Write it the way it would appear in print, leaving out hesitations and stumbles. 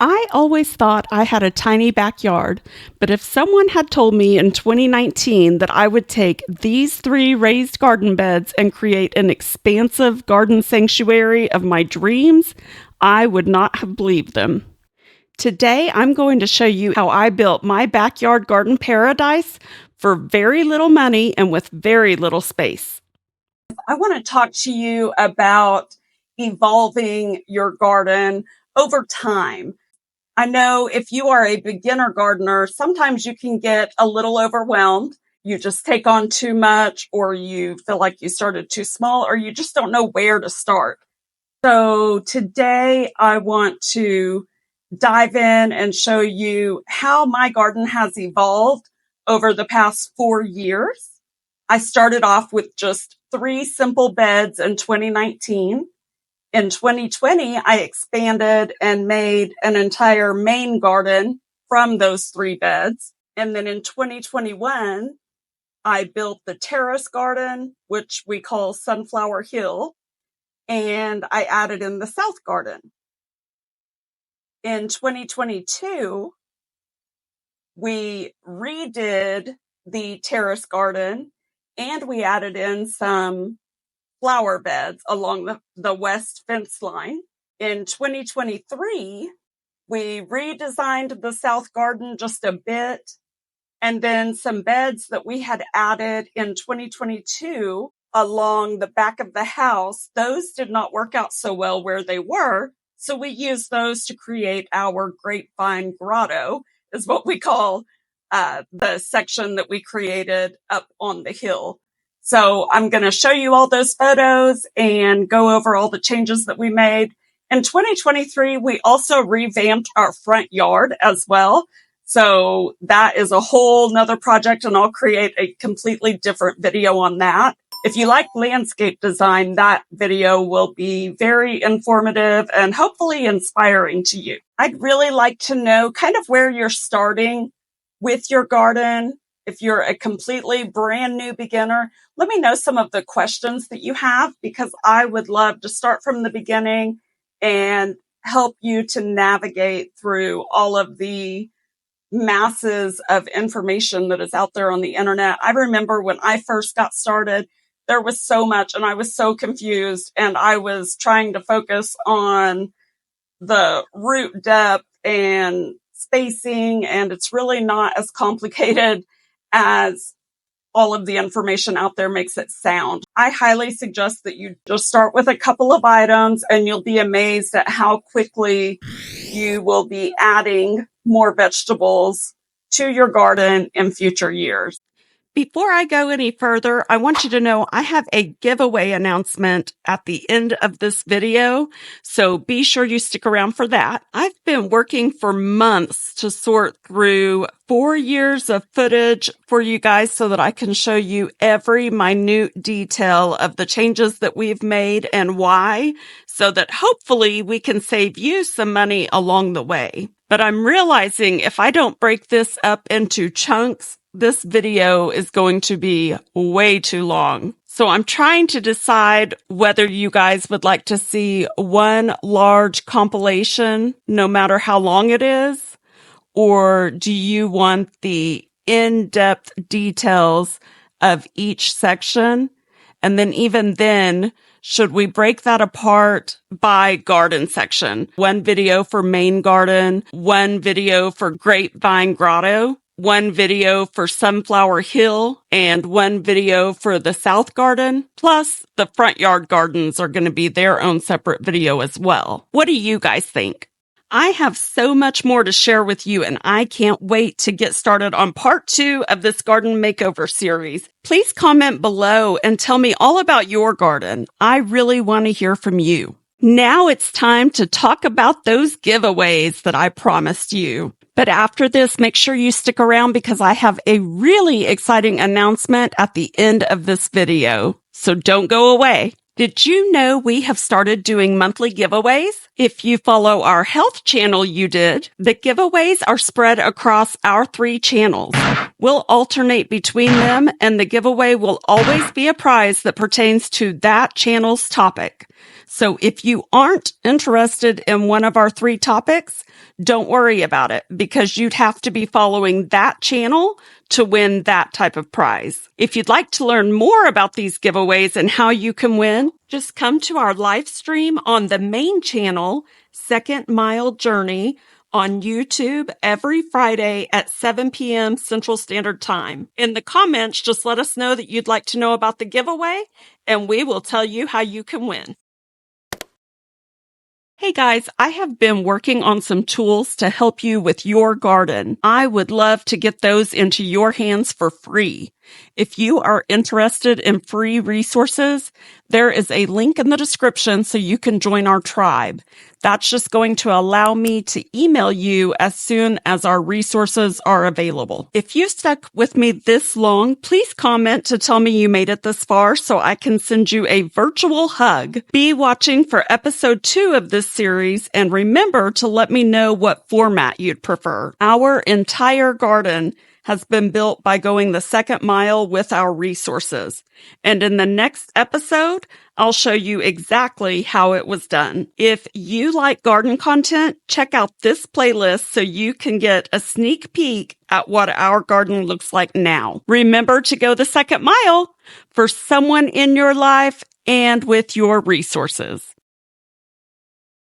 I always thought I had a tiny backyard, but if someone had told me in 2019 that I would take these 3 raised garden beds and create an expansive garden sanctuary of my dreams, I would not have believed them. Today, I'm going to show you how I built my backyard garden paradise for very little money and with very little space. I want to talk to you about evolving your garden over time. I know if you are a beginner gardener, sometimes you can get a little overwhelmed. You just take on too much, or you feel like you started too small, or you just don't know where to start. So today I want to dive in and show you how my garden has evolved over the past 4 years. I started off with just 3 simple beds in 2019. In 2020, I expanded and made an entire main garden from those 3 beds. And then in 2021, I built the terrace garden, which we call Sunflower Hill, and I added in the south garden. In 2022, we redid the terrace garden and we added in some flower beds along the west fence line. In 2023, we redesigned the south garden just a bit, and then some beds that we had added in 2022 along the back of the house, those did not work out so well where they were, so we used those to create our grapevine grotto, is what we call the section that we created up on the hill. So I'm going to show you all those photos and go over all the changes that we made. In 2023, we also revamped our front yard as well. So that is a whole nother project, and I'll create a completely different video on that. If you like landscape design, that video will be very informative and hopefully inspiring to you. I'd really like to know kind of where you're starting with your garden. If you're a completely brand new beginner, let me know some of the questions that you have, because I would love to start from the beginning and help you to navigate through all of the masses of information that is out there on the internet. I remember when I first got started, there was so much and I was so confused, and I was trying to focus on the root depth and spacing, and it's really not as complicated as all of the information out there makes it sound. I highly suggest that you just start with a couple of items, and you'll be amazed at how quickly you will be adding more vegetables to your garden in future years. Before I go any further, I want you to know I have a giveaway announcement at the end of this video, so be sure you stick around for that. I've been working for months to sort through 4 years of footage for you guys so that I can show you every minute detail of the changes that we've made and why, so that hopefully we can save you some money along the way. But I'm realizing if I don't break this up into chunks, this video is going to be way too long. So I'm trying to decide whether you guys would like to see one large compilation, no matter how long it is, or do you want the in-depth details of each section? And then even then, should we break that apart by garden section? One video for main garden, one video for grapevine grotto, one video for Sunflower Hill, and one video for the South Garden. Plus, the front yard gardens are going to be their own separate video as well. What do you guys think? I have so much more to share with you, and I can't wait to get started on part 2 of this garden makeover series. Please comment below and tell me all about your garden. I really want to hear from you. Now it's time to talk about those giveaways that I promised you. But after this, make sure you stick around because I have a really exciting announcement at the end of this video. So don't go away. Did you know we have started doing monthly giveaways? If you follow our health channel, you did. The giveaways are spread across our 3 channels. We'll alternate between them, and the giveaway will always be a prize that pertains to that channel's topic. So if you aren't interested in one of our 3 topics, don't worry about it, because you'd have to be following that channel to win that type of prize. If you'd like to learn more about these giveaways and how you can win, just come to our live stream on the main channel, Second Mile Journey, on YouTube every Friday at 7 p.m. Central Standard Time. In the comments, just let us know that you'd like to know about the giveaway, and we will tell you how you can win. Hey guys, I have been working on some tools to help you with your garden. I would love to get those into your hands for free. If you are interested in free resources, there is a link in the description so you can join our tribe. That's just going to allow me to email you as soon as our resources are available. If you stuck with me this long, please comment to tell me you made it this far so I can send you a virtual hug. Be watching for episode 2 of this series, and remember to let me know what format you'd prefer. Our entire garden has been built by going the second mile with our resources. And in the next episode, I'll show you exactly how it was done. If you like garden content, check out this playlist so you can get a sneak peek at what our garden looks like now. Remember to go the second mile for someone in your life and with your resources.